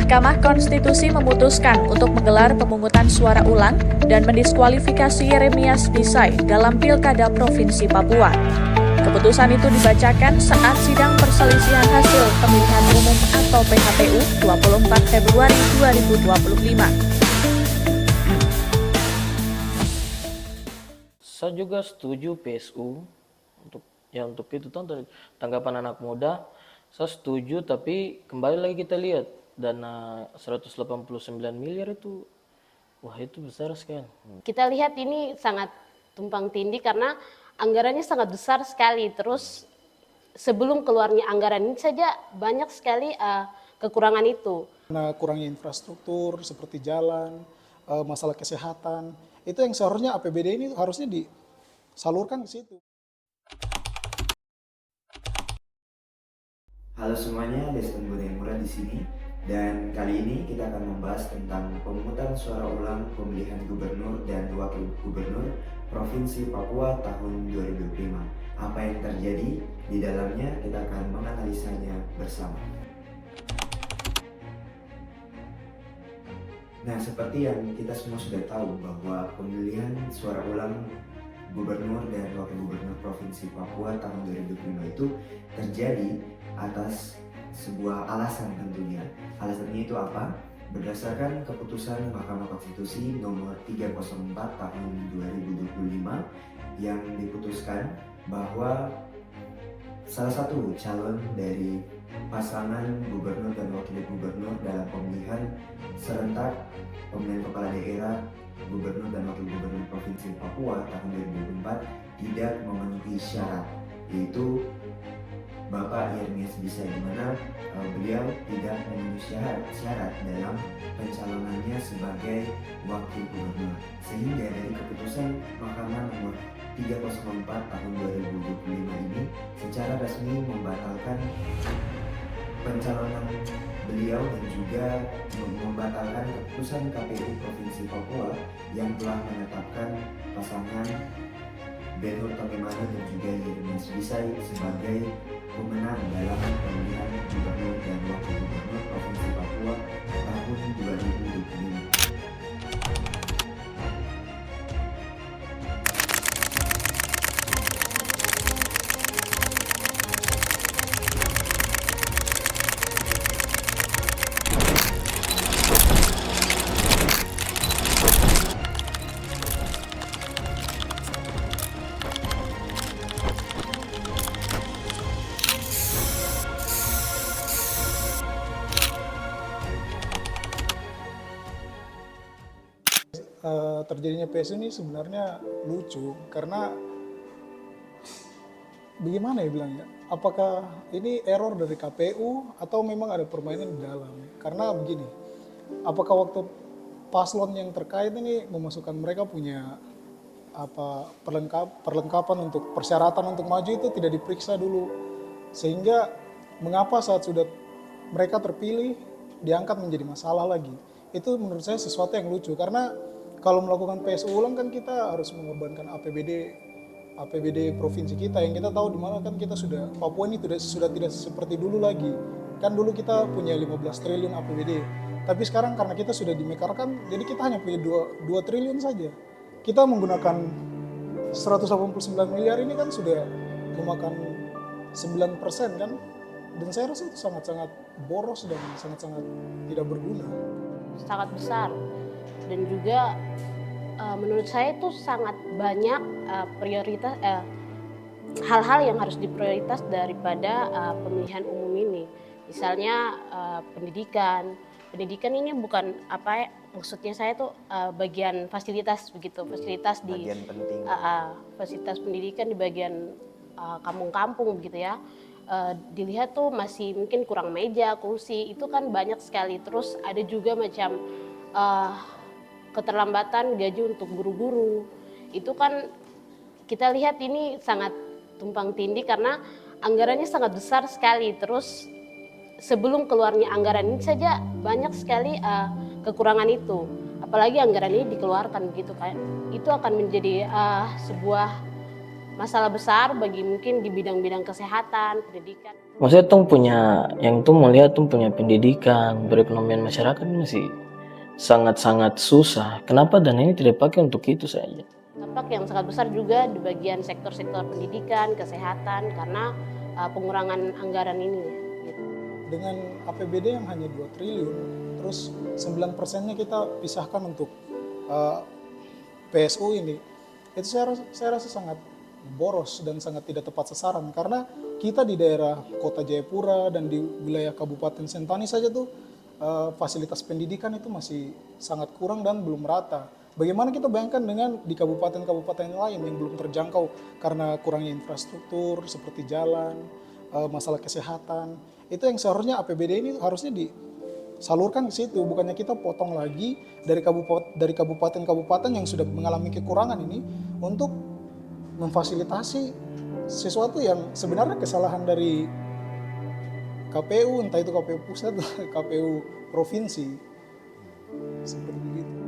Mahkamah Konstitusi memutuskan untuk menggelar pemungutan suara ulang dan mendiskualifikasi Yeremias Bisai dalam Pilkada Provinsi Papua. Keputusan itu dibacakan saat sidang perselisihan hasil pemilihan umum atau PHPU 24 Februari 2025. Saya juga setuju PSU untuk itu tanggapan anak muda. Saya setuju, tapi kembali lagi kita lihat dana 189 miliar itu, wah itu besar sekali. Kita lihat ini sangat tumpang tindih karena anggarannya sangat besar sekali. Terus sebelum keluarnya anggaran ini saja banyak sekali kekurangan itu. Karena kurangnya infrastruktur seperti jalan, masalah kesehatan, itu yang seharusnya APBD ini harusnya disalurkan ke situ. Halo semuanya, Desmond Bodemura di sini. Dan kali ini kita akan membahas tentang pemungutan suara ulang pemilihan gubernur dan wakil gubernur Provinsi Papua tahun 2025. Apa yang terjadi di dalamnya, kita akan menganalisanya bersama. Nah, seperti yang kita semua sudah tahu bahwa pemilihan suara ulang gubernur dan wakil gubernur Provinsi Papua tahun 2025 itu terjadi atas sebuah alasan tentunya. Alasannya itu apa? Berdasarkan keputusan Mahkamah Konstitusi nomor 304 tahun 2025 yang diputuskan bahwa salah satu calon dari pasangan gubernur dan wakil gubernur dalam pemilihan serentak pemilihan kepala daerah gubernur dan wakil gubernur Provinsi Papua tahun 2024 tidak memenuhi syarat, yaitu Bapak Yeremias Bisai, di mana beliau tidak memenuhi syarat dalam pencalonannya sebagai wakil gubernur. Sehingga dari keputusan Mahkamah nomor 304 tahun 2025 ini secara resmi membatalkan pencalonan beliau dan juga membatalkan keputusan KPU Provinsi Papua yang telah menetapkan pasangan Benhur Tongimana dan juga Yeremias Bisai sebagai pemenang dalam pemilihan gubernur dan wakil gubernur Provinsi Papua tahun 2025. Terjadinya PSU ini sebenarnya lucu karena bagaimana ya bilangnya, apakah ini error dari KPU atau memang ada permainan di dalam? Karena begini, apakah waktu paslon yang terkait ini memasukkan mereka punya perlengkapan untuk persyaratan untuk maju itu tidak diperiksa dulu, sehingga mengapa saat sudah mereka terpilih diangkat menjadi masalah lagi? Itu menurut saya sesuatu yang lucu, karena kalau melakukan PSU ulang kan kita harus mengorbankan APBD provinsi kita yang kita tahu di mana kan kita sudah, Papua ini sudah tidak seperti dulu lagi. Kan dulu kita punya 15 triliun APBD, tapi sekarang karena kita sudah dimekarkan, jadi kita hanya punya 2 triliun saja. Kita menggunakan 189 miliar ini kan sudah memakan 9% kan, dan saya rasa itu sangat-sangat boros dan sangat-sangat tidak berguna. Sangat besar. Dan juga menurut saya itu sangat banyak prioritas hal-hal yang harus diprioritas daripada pemilihan umum ini. Misalnya pendidikan ini bukan maksudnya saya tuh bagian fasilitas begitu, fasilitas di fasilitas pendidikan di bagian kampung-kampung begitu ya. Dilihat tuh masih mungkin kurang meja, kursi, itu kan banyak sekali. Terus ada juga macam keterlambatan gaji untuk guru-guru. Itu kan kita lihat ini sangat tumpang tindih karena anggarannya sangat besar sekali. Terus sebelum keluarnya anggaran ini saja banyak sekali kekurangan itu. Apalagi anggaran ini dikeluarkan begitu kan. Itu akan menjadi sebuah masalah besar bagi mungkin di bidang-bidang kesehatan, pendidikan. Maksudnya yang melihat punya pendidikan, perekonomian masyarakat masih sangat-sangat susah. Kenapa dana ini tidak dipakai untuk itu saja? Dampak yang sangat besar juga di bagian sektor-sektor pendidikan, kesehatan karena pengurangan anggaran ini. Gitu. Dengan APBD yang hanya 2 triliun, terus 9%-nya kita pisahkan untuk PSU ini, itu saya rasa sangat boros dan sangat tidak tepat sasaran karena kita di daerah kota Jayapura dan di wilayah Kabupaten Sentani saja tuh fasilitas pendidikan itu masih sangat kurang dan belum merata. Bagaimana kita bayangkan dengan di kabupaten-kabupaten lain yang belum terjangkau karena kurangnya infrastruktur seperti jalan, masalah kesehatan. Itu yang seharusnya APBD ini harusnya disalurkan ke situ, bukannya kita potong lagi dari kabupaten-kabupaten yang sudah mengalami kekurangan ini untuk memfasilitasi sesuatu yang sebenarnya kesalahan dari KPU, entah itu KPU pusat atau KPU provinsi. Seperti begitu.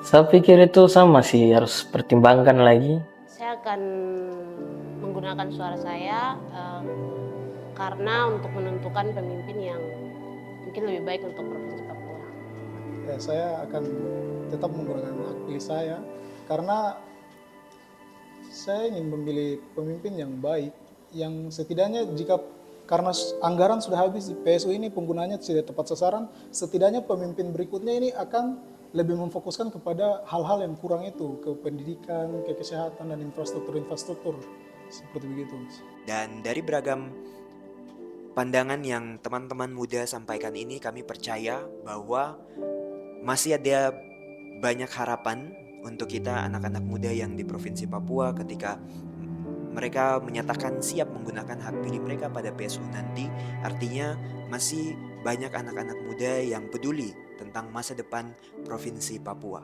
Saya pikir itu sama sih, harus pertimbangkan lagi. Saya akan menggunakan suara saya karena untuk menentukan pemimpin yang mungkin lebih baik untuk Provinsi Papua. Ya, saya akan tetap menggunakan hak pilih saya karena saya ingin memilih pemimpin yang baik, yang setidaknya karena anggaran sudah habis di PSU ini penggunaannya tidak tepat sasaran, setidaknya pemimpin berikutnya ini akan lebih memfokuskan kepada hal-hal yang kurang itu, ke pendidikan, ke kesehatan, dan infrastruktur, seperti begitu. Dan dari beragam pandangan yang teman-teman muda sampaikan ini, kami percaya bahwa masih ada banyak harapan untuk kita anak-anak muda yang di Provinsi Papua ketika mereka menyatakan siap menggunakan hak pilih mereka pada PSU nanti. Artinya masih banyak anak-anak muda yang peduli tentang masa depan Provinsi Papua.